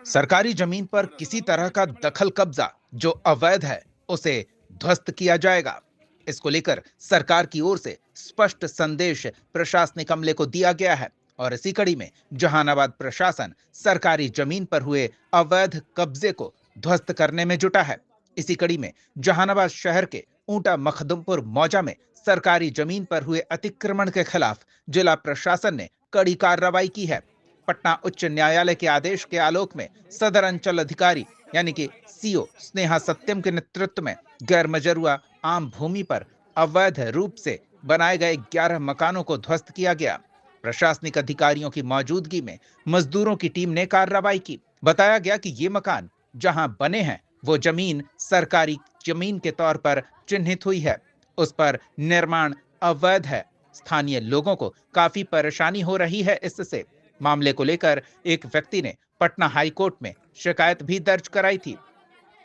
सरकारी जमीन पर किसी तरह का दखल कब्जा जो अवैध है उसे ध्वस्त किया जाएगा। इसको लेकर सरकार की ओर से स्पष्ट संदेश प्रशासनिक अमले को दिया गया है और इसी कड़ी में जहानाबाद प्रशासन सरकारी जमीन पर हुए अवैध कब्जे को ध्वस्त करने में जुटा है। इसी कड़ी में जहानाबाद शहर के ऊंटा मखदुमपुर मौजा में सरकारी जमीन पर हुए अतिक्रमण के खिलाफ जिला प्रशासन ने कड़ी कार्रवाई की है। पटना उच्च न्यायालय के आदेश के आलोक में सदर अंचल अधिकारी यानी कि सीओ स्नेहा सत्यम के नेतृत्व में गैर मजरूआ आम भूमि पर अवैध रूप से बनाए गए 11 मकानों को ध्वस्त किया गया। प्रशासनिक अधिकारियों की मौजूदगी में मजदूरों की टीम ने कार्रवाई की। बताया गया कि ये मकान जहां बने हैं वो जमीन सरकारी जमीन के तौर पर चिन्हित हुई है, उस पर निर्माण अवैध है। स्थानीय लोगों को काफी परेशानी हो रही है। इससे मामले को लेकर एक व्यक्ति ने पटना हाई कोर्ट में शिकायत भी दर्ज कराई थी।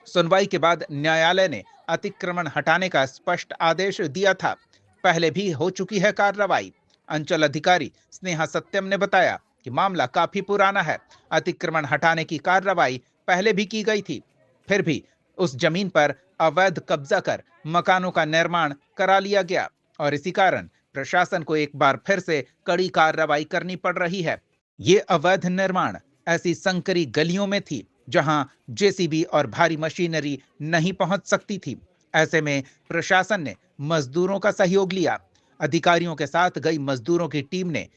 सुनवाई के बाद न्यायालय ने अतिक्रमण हटाने का स्पष्ट आदेश दिया था। पहले भी हो चुकी है कार्रवाई। अंचल अधिकारी स्नेहा सत्यम ने बताया कि मामला काफी पुराना है। अतिक्रमण हटाने की कार्रवाई पहले भी की गई थी, फिर भी उस जमीन पर अवैध कब्जा कर मकानों का निर्माण करा लिया गया और इसी कारण प्रशासन को एक बार फिर से कड़ी कार्रवाई करनी पड़ रही है। ये अवैध निर्माण ऐसी संकरी गलियों में थी जहां जेसीबी और भारी मशीनरी नहीं पहुंच सकती थी। ऐसे में प्रशासन ने मजदूरों का सहयोग लिया। अधिकारियों के साथ गई मजदूरों की टीम ने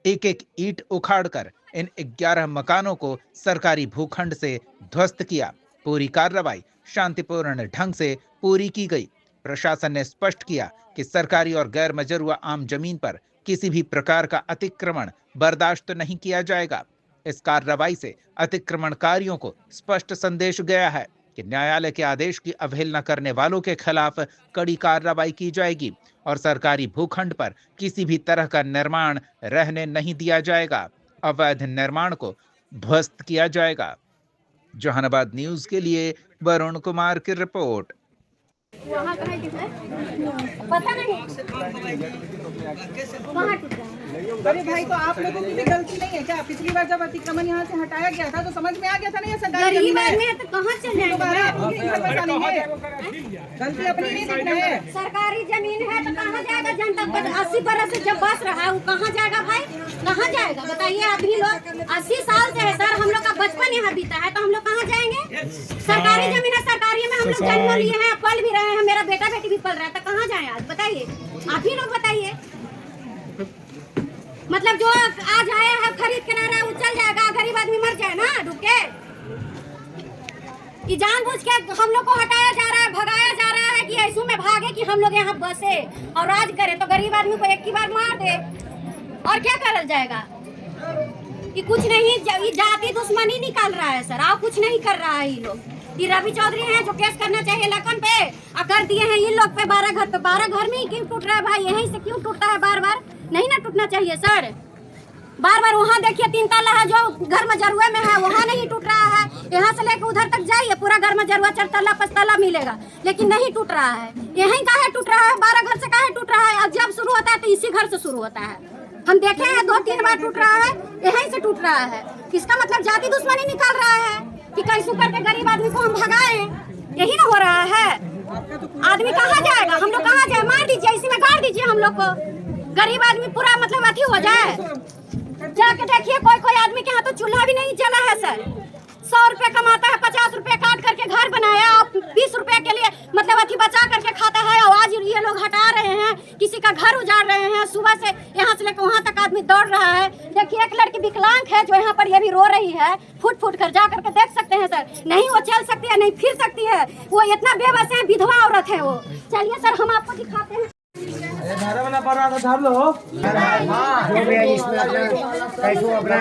एक एक ईंट उखाड़कर इन 11 मकानों को सरकारी भूखंड से ध्वस्त किया। पूरी कार्रवाई शांतिपूर्ण ढंग से पूरी की गई। प्रशासन ने स्पष्ट किया कि सरकारी और गैर मजरूआ आम जमीन पर किसी भी प्रकार का अतिक्रमण बर्दाश्त नहीं किया जाएगा। इस कार्रवाई से अतिक्रमणकारियों को स्पष्ट संदेश गया है कि न्यायालय के आदेश की अवहेलना करने वालों के खिलाफ कड़ी कार्रवाई की जाएगी और सरकारी भूखंड पर किसी भी तरह का निर्माण रहने नहीं दिया जाएगा। अवैध निर्माण को ध्वस्त किया जाएगा। जहानाबाद न्यूज के लिए वरुण कुमार की रिपोर्ट। वहाँ कहाँ किधर? पता नहीं कहाँ टूटा। अरे भाई, तो आप लोगों की भी गलती नहीं है क्या? पिछली बार जब अतिक्रमण यहाँ से हटाया गया था तो समझ में आ गया था ना ये सरकारी गरीब आदमी है तो कहाँ चले जाएंगे? गलती अपनी नहीं दिख रही है। सरकारी जमीन है तो कहाँ जाएगा? जनता 80 बरस से जब बस रहा है वो कहाँ जाएगा भाई? कहाँ जाएगा बताइए? आदमी लोग 80 साल से है सर, हम लोग का बचपन यहाँ बीता है तो हम लोग कहाँ जाएंगे? सरकारी जमीन है, सरकारी में हम लोग जन्म लिए हैं, पल भी रहे हैं, मेरा बेटा बेटी भी पल रहा है तो कहाँ जाए आज बताइए? आप ही लोग बताइए। मतलब जो आज आया है खरीद के ना रहा है वो चल जाएगा, गरीब आदमी मर जाए ना डूब के। कि जानबूझ के हम लोग को हटाया जा रहा है, भगाया जा रहा है कि ऐसू में भागे कि हम लोग यहाँ बसे और राज करें, तो गरीब आदमी को एक ही बार मार दे और क्या करल जाएगा? कि कुछ नहीं, जाति दुश्मनी निकाल रहा है सर, और कुछ नहीं कर रहा है ये लोग। ये रवि चौधरी हैं जो केस करना चाहिए लखन पे और कर दिए हैं इन लोग पे 12 घर पे। 12 घर में ही क्यों टूट रहा है भाई? यहीं से क्यों टूटता है बार बार? नहीं ना टूटना चाहिए सर। बार बार वहाँ देखिए 3 ताला है जो घर में जरुआ में है, वहाँ नहीं टूट रहा है। यहाँ से लेकर उधर तक जाइए पूरा घर में जरुआ 4 ताला 5 ताला मिलेगा, लेकिन नहीं टूट रहा है। यहीं काहे टूट रहा है? 12 घर से काहे टूट रहा है? अब जब शुरू होता है तो इसी घर से शुरू होता है। हम देखे हैं 2-3 बार टूट रहा है, यहीं से टूट रहा है। इसका मतलब जाति दुश्मनी निकाल रहा है कि कैसे करके गरीब आदमी को हम भगाएं। यही ना हो रहा है। आदमी कहाँ जाएगा? हम लोग कहाँ जाए? मार दीजिए, इसी में गाड़ दीजिए हम लोग को। गरीब आदमी पूरा मतलब अथी हो जाए। जाके देखिए कोई आदमी के यहाँ तो चूल्हा भी नहीं जला है सर। 100 रुपए कमाता है, 50 रुपए काट करके घर बनाया और 20 रुपए के लिए मतलब अथी बचा करके खाता है। और आज ये लोग हटा रहे हैं, किसी का घर उजाड़ रहे हैं। सुबह से यहाँ से लेकर वहाँ तक आदमी दौड़ रहा है। देखिए एक लड़की विकलांग है जो यहाँ पर ये भी रो रही है, फुट फुट कर जा करके देख सकते हैं सर। नहीं वो चल सकती है, नहीं फिर सकती है, वो इतना बेबस है, विधवा औरत है वो। चलिए सर हम आपको दिखाते हैं। घर वाला पर रहा था धर लो। जो भी है इसमें कैसो अपना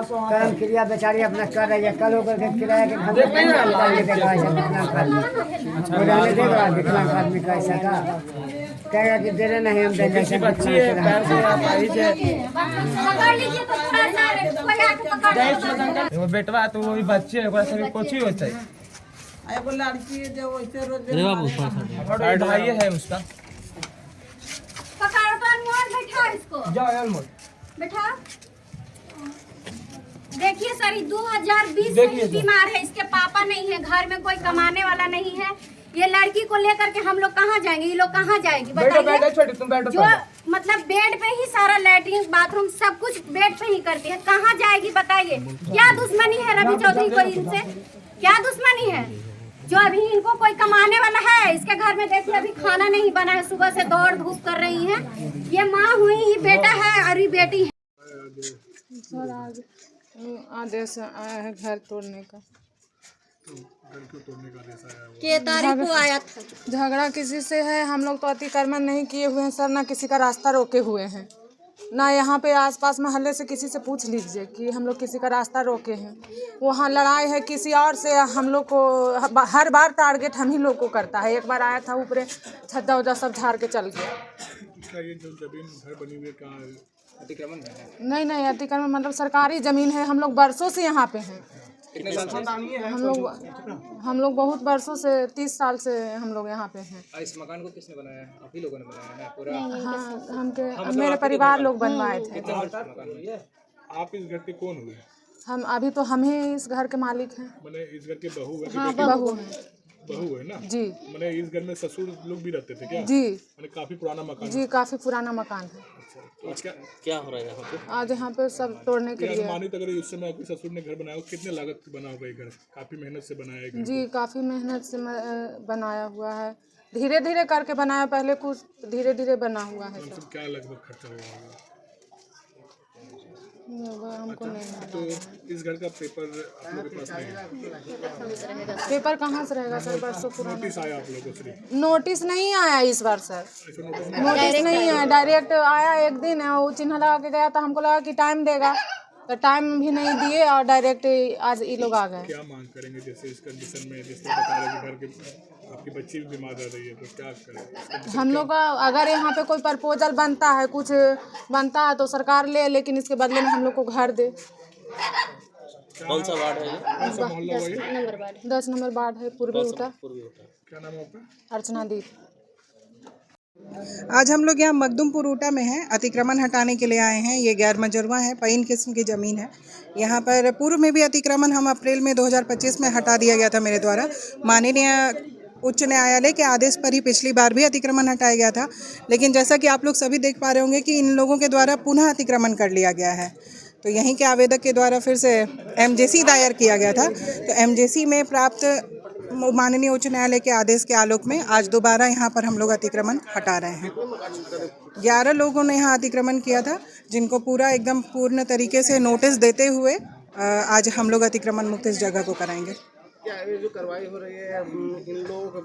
कर्म क्रिया बेचारी अपना कर रही है। कल होकर के किराया के घर में रहने दे रहा विकलांग आदमी का ऐसा का कहेगा कि दे रहे नहीं हम देंगे। बच्ची है पैर से वो बेटवा तो वो भी बच्चे है, कुछ ही होता है। वो लड़की जो वैसे रोज भाई है उसका। पकड़ो तो अनमोल बैठा इसको। जाओ अनमोल बैठा। देखिए सर, 2020 से ही बीमार है, इसके पापा नहीं है, घर में कोई कमाने वाला नहीं है। ये लड़की को लेकर के हम लोग कहाँ जाएंगे, ये लोग कहाँ जाएगी बताइए। छोटी तुम बैठो जो मतलब बेड पे ही सारा लैट्रिन बाथरूम सब कुछ बेड पे ही करती है, कहाँ जाएगी बताइए। क्या दुश्मनी है रवि चौधरी को इनसे, क्या दुश्मनी है जो अभी इनको कोई कमाने वाला है। इसके घर में देखिए अभी खाना नहीं बना है, सुबह से दौड़ धूप कर रही है। ये माँ हुई, ये बेटा है और ये बेटी है। सर आज आदेश आया है घर तोड़ने का। के तारीख को आया था। झगड़ा किसी से है, हम लोग तो अतिक्रमण नहीं किए हुए हैं सर, ना किसी का रास्ता रोके हुए हैं, ना यहाँ पे आसपास मोहल्ले से किसी से पूछ लीजिए कि हम लोग किसी का रास्ता रोके हैं। वहाँ लड़ाई है किसी और से, हम लोग को हर बार टारगेट हम ही लोग को करता है। एक बार आया था ऊपर छत्ता उद्दा सब झाड़ के चल गया। ये जो जमीन घर बनी हुई है कहाँ है? अतिक्रमण है? नहीं अतिक्रमण मतलब सरकारी जमीन है। हम लोग बरसों से यहाँ पे हैं। कितने साल से? हम लोग बहुत बरसों से 30 साल से हम लोग यहाँ पे हैं। इस मकान को किसने बनाया है? आप ही लोगों ने बनाया है पूरा? हाँ, मेरे परिवार लोग बनवाए थे। आप इस घर के कौन हुए? हम अभी तो हम ही इस घर के मालिक हैं। मैंने इस घर के बहू है? हाँ, बहू हैं। बहू है ना जी। मैंने इस घर में ससुर लोग भी रहते थे क्या? जी मैंने काफी पुराना मकान जी, काफी पुराना मकान है। तो क्या हो रहा है यहाँ पे? आज यहाँ पे सब तोड़ने के लिए। अनुमानित अगर उस समय आपके ससुर ने घर बनाया हो, कितने लागत बना होगा ये घर? काफी मेहनत से बनाया है घर? जी, काफी मेहनत से बनाया हुआ है, धीरे धीरे करके बनाया, पहले कुछ धीरे धीरे बना हुआ है सर। क्या लगभग खर्चा हुआ होगा? हमको नहीं तो इस घर का पेपर आप लोगों के पास नहीं है? पेपर कहाँ से रहेगा सर, बरसों पुराना। नोटिस आया आप लोगों को सिर्फ? नोटिस नहीं आया इस बार सर, नोटिस नहीं आया, डायरेक्ट आया एक दिन, वो चिन्ह लगा के गया था। हमको लगा कि टाइम देगा, तो टाइम भी नहीं दिए और डायरेक्ट आज ये लोग आ गए। क्या मांग करेंगे जैसे इस कंडीशन में, जिस तरह बता रहे हैं कि घर के आपकी बच्ची भी बीमार रह रही है, तो क्या करें? हम लोग का अगर यहाँ पे कोई प्रपोजल बनता है, कुछ बनता है तो सरकार ले, लेकिन इसके बदले में हम लोग को घर दे। कौन सा वार्ड है? कौन सा मोहल्ला हुआ ये? 10 नंबर वार्ड है, पूर्वी उटा। क्या नाम है आपका? अर्चना दीप। आज हम लोग यहाँ मखदुमपुर ऊटा में हैं, अतिक्रमण हटाने के लिए आए हैं। ये गैर मजरूआ है, पईन किस्म की ज़मीन है। यहाँ पर पूर्व में भी अतिक्रमण हम अप्रैल में 2025 में हटा दिया गया था मेरे द्वारा। माननीय उच्च न्यायालय के आदेश पर ही पिछली बार भी अतिक्रमण हटाया गया था, लेकिन जैसा कि आप लोग सभी देख पा रहे होंगे कि इन लोगों के द्वारा पुनः अतिक्रमण कर लिया गया है। तो यहीं के आवेदक के द्वारा फिर से एमजेसी दायर किया गया था। तो एमजेसी में प्राप्त माननीय उच्च न्यायालय के आदेश के आलोक में आज दोबारा यहाँ पर हम लोग अतिक्रमण हटा रहे हैं। 11 लोगों ने यहाँ अतिक्रमण किया था, जिनको पूरा एकदम पूर्ण तरीके से नोटिस देते हुए आज हम लोग अतिक्रमण मुक्त इस जगह को कराएंगे। क्या ये जो कार्रवाई हो रही है, इन लोगों को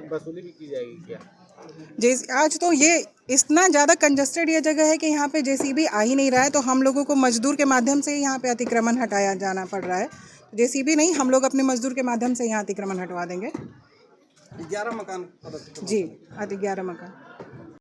वसूली भी की जाएगी क्या? आज तो ये इतना ज़्यादा कंजस्टेड ये जगह है कि यहाँ पे जेसीबी आ ही नहीं रहा है, तो हम लोगों को मजदूर के माध्यम से यहाँ पे अतिक्रमण हटाया जाना पड़ रहा है। जेसीबी नहीं, हम लोग अपने मजदूर के माध्यम से यहाँ अतिक्रमण हटवा देंगे। 11 मकान? जी, 11 मकान।